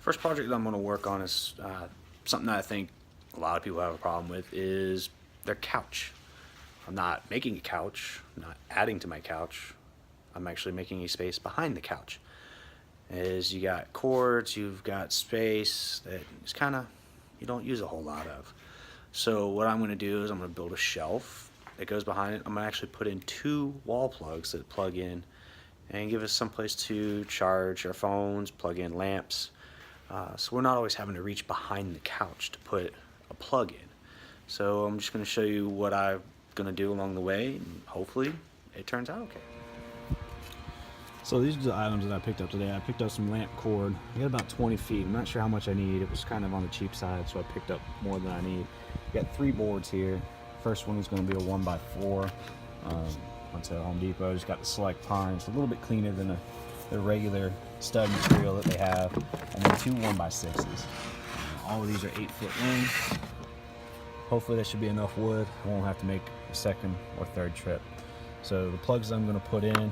First project that I'm going to work on is something that I think a lot of people have a problem with is their couch. I'm not making a couch, I'm not adding to my couch. I'm actually making a space behind the couch. Is you got cords, you've got space that is kind of you don't use a whole lot of. So what I'm going to do is I'm going to build a shelf that goes behind it. I'm going to actually put in 2 wall plugs that plug in and give us some place to charge our phones, plug in lamps. So we're not always having to reach behind the couch to put a plug in. So I'm just going to show you what I'm going to do along the way, and hopefully it turns out okay. So these are the items that I picked up today. I picked up some lamp cord. I got about 20 feet. I'm not sure how much I need. It was kind of on the cheap side, so I picked up more than I need. Got 3 boards here. First one is going to be a 1x4. Went to Home Depot. Just got the Select Pine. It's a little bit cleaner than the regular stud material that they have. And then 2 1x6s. All of these are 8-foot lengths. Hopefully that should be enough wood. I won't have to make a second or third trip. So the plugs I'm going to put in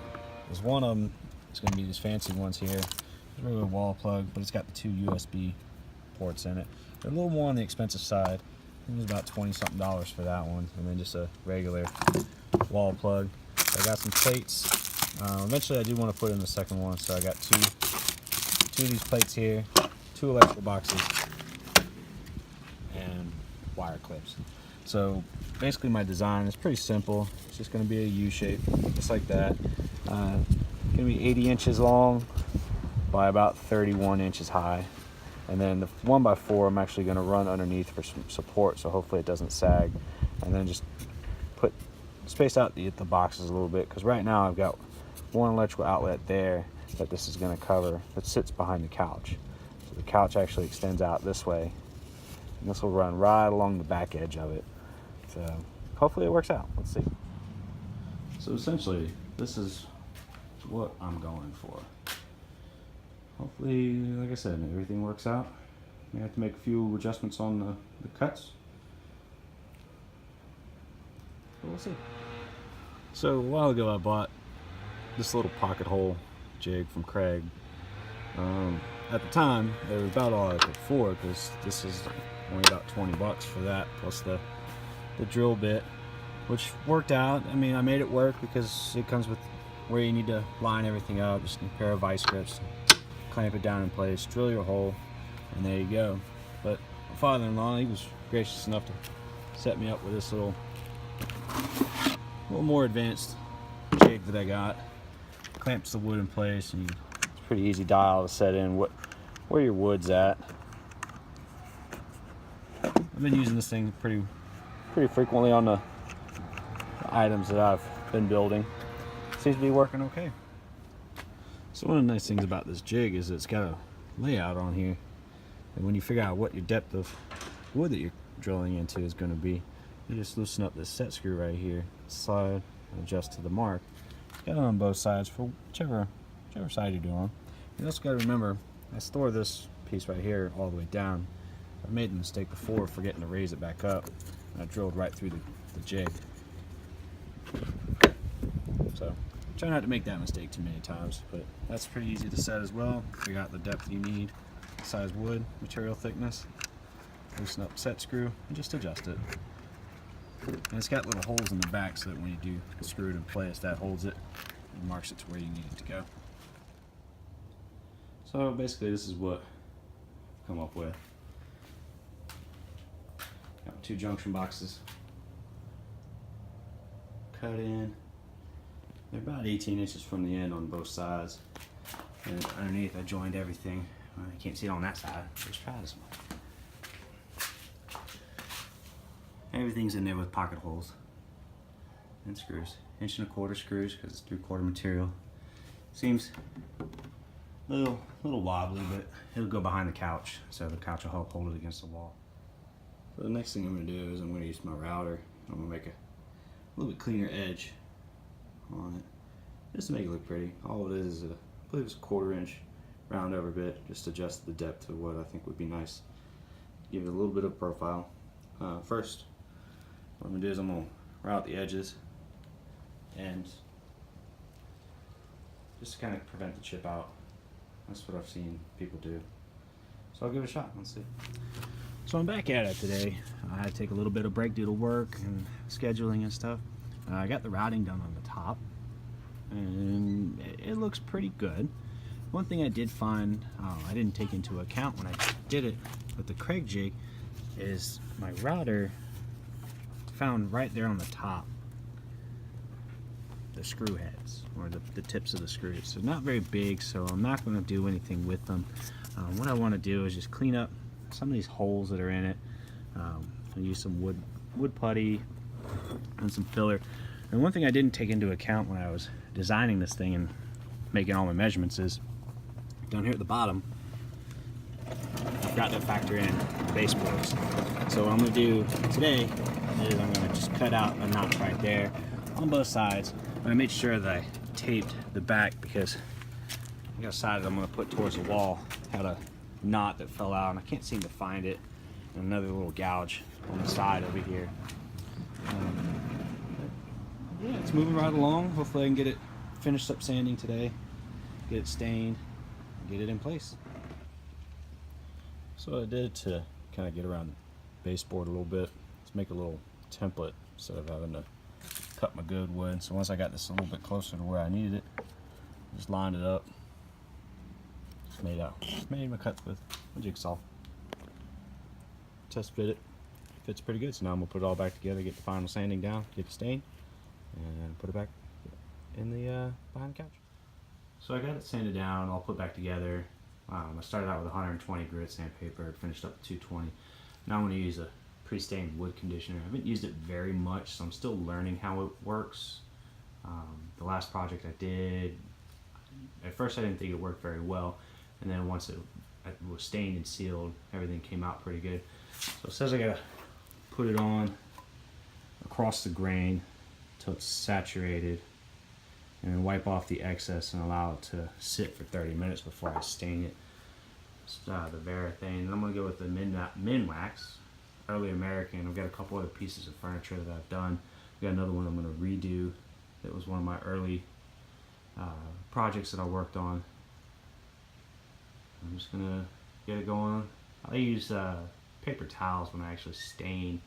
is one of them. It's going to be these fancy ones here. It's really a wall plug, but it's got the 2 USB ports in it. They're a little more on the expensive side. It was about $20-something for that one, and then just a regular wall plug. So I got some plates. Eventually I do want to put in the second one, so I got two of these plates here, 2 electrical boxes, and wire clips. So basically my design is pretty simple. It's just going to be a U shape, just like that. Going to be 80 inches long by about 31 inches high. And then the 1x4 I'm actually going to run underneath for some support, so hopefully it doesn't sag. And then just space out the boxes a little bit, because right now I've got one electrical outlet there that this is going to cover that sits behind the couch. So the couch actually extends out this way, and this will run right along the back edge of it. So hopefully it works out. Let's see. So essentially this is what I'm going for. Hopefully, like I said, everything works out. We have to make a few adjustments on the cuts, but we'll see. So a while ago I bought this little pocket hole jig from Craig. At the time it was about all I could afford, because this is only about $20 for that, plus the drill bit, which worked out. I mean, I made it work because it comes with where you need to line everything up, just a pair of vice grips, clamp it down in place, drill your hole, and there you go. But my father-in-law, he was gracious enough to set me up with this little more advanced jig that I got. Clamps the wood in place, and it's a pretty easy dial to set in where your wood's at. I've been using this thing pretty frequently on the items that I've been building. Seems to be working okay. So one of the nice things about this jig is it's got a layout on here, and when you figure out what your depth of wood that you're drilling into is going to be, you just loosen up this set screw right here, slide, and adjust to the mark. Got it on both sides for whichever side you're doing. You also got to remember, I store this piece right here all the way down. I've made the mistake before of forgetting to raise it back up, and I drilled right through the jig. So try not to make that mistake too many times, but that's pretty easy to set as well. Figure out the depth you need, size wood, material thickness, loosen up the set screw, and just adjust it. And it's got little holes in the back so that when you do screw it in place, that holds it and marks it to where you need it to go. So basically this is what I've come up with. Got 2 junction boxes cut in. They're about 18 inches from the end on both sides. And underneath I joined everything. Well, you can't see it on that side. Let's try this one. Everything's in there with pocket holes and screws. 1.25 inch screws because it's 3/4 material. Seems a little wobbly, but it'll go behind the couch, so the couch will help hold it against the wall. So the next thing I'm going to do is I'm going to use my router. I'm going to make a little bit cleaner edge on it, just to make it look pretty. All it is I believe it's a 1/4 inch round over bit, just to adjust the depth to what I think would be nice. Give it a little bit of profile. First, what I'm going to do is I'm going to route the edges, and just to kind of prevent the chip out. That's what I've seen people do. So I'll give it a shot. Let's see. So I'm back at it today. I had to take a little bit of break due to work and scheduling and stuff. I got the routing done on the top, and it looks pretty good. One thing I did find, I didn't take into account when I did it with the Craig jig, is my router found right there on the top the screw heads, or the tips of the screws. They're not very big, so I'm not going to do anything with them. What I want to do is just clean up some of these holes that are in it. I'll use some wood putty and some filler. And one thing I didn't take into account when I was designing this thing and making all my measurements is down here at the bottom, I forgot to factor in baseboards. So what I'm going to do today is I'm going to just cut out a notch right there on both sides. And I made sure that I taped the back because I got a side that I'm going to put towards the wall. Had a knot that fell out and I can't seem to find it. And another little gouge on the side over here. Yeah, it's moving right along. Hopefully I can get it finished up sanding today, get it stained, get it in place. So what I did to kind of get around the baseboard a little bit, let's make a little template instead of having to cut my good wood. So once I got this a little bit closer to where I needed it, just lined it up, just made my cuts with a jigsaw. Test fit it, fits pretty good. So now I'm gonna put it all back together, get the final sanding down, get it stained, and put it back in the behind the couch. So I got it sanded down, all put back together. I started out with 120 grit sandpaper, finished up to 220. Now I'm going to use a pre-stained wood conditioner. I haven't used it very much, so I'm still learning how it works. The last project I did, at first I didn't think it worked very well, and then once it was stained and sealed, everything came out pretty good. So it says I gotta put it on across the grain till it's saturated, and then wipe off the excess and allow it to sit for 30 minutes before I stain it. It's the Varathane. And I'm going to go with the Minwax, Early American. I've got a couple other pieces of furniture that I've done. I've got another one I'm going to redo. That was one of my early projects that I worked on. I'm just going to get it going. I use paper towels when I actually stain.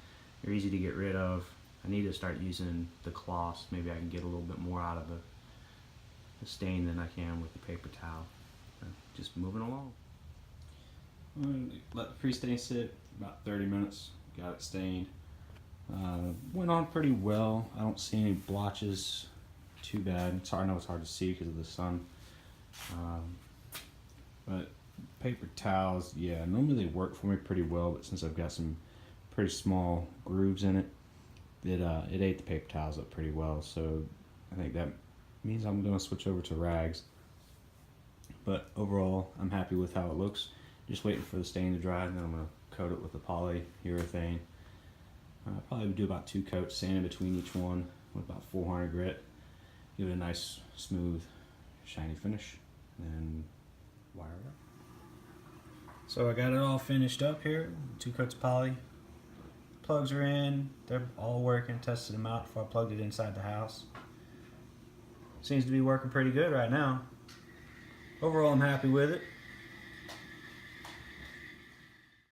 They're easy to get rid of. I need to start using the cloths. Maybe I can get a little bit more out of the stain than I can with the paper towel. Just moving along. Let the pre-stain sit about 30 minutes. Got it stained. Went on pretty well. I don't see any blotches too bad. It's hard, I know it's hard to see because of the sun. But paper towels, yeah, normally they work for me pretty well, but since I've got some pretty small grooves in it, it ate the paper towels up pretty well. So I think that means I'm going to switch over to rags. But overall, I'm happy with how it looks. Just waiting for the stain to dry, and then I'm going to coat it with the polyurethane. I'll probably do about 2 coats, sand in between each one with about 400 grit. Give it a nice, smooth, shiny finish, and wire it up. So I got it all finished up here. 2 coats of poly. Plugs are in. They're all working. Tested them out before I plugged it inside the house. Seems to be working pretty good right now. Overall, I'm happy with it.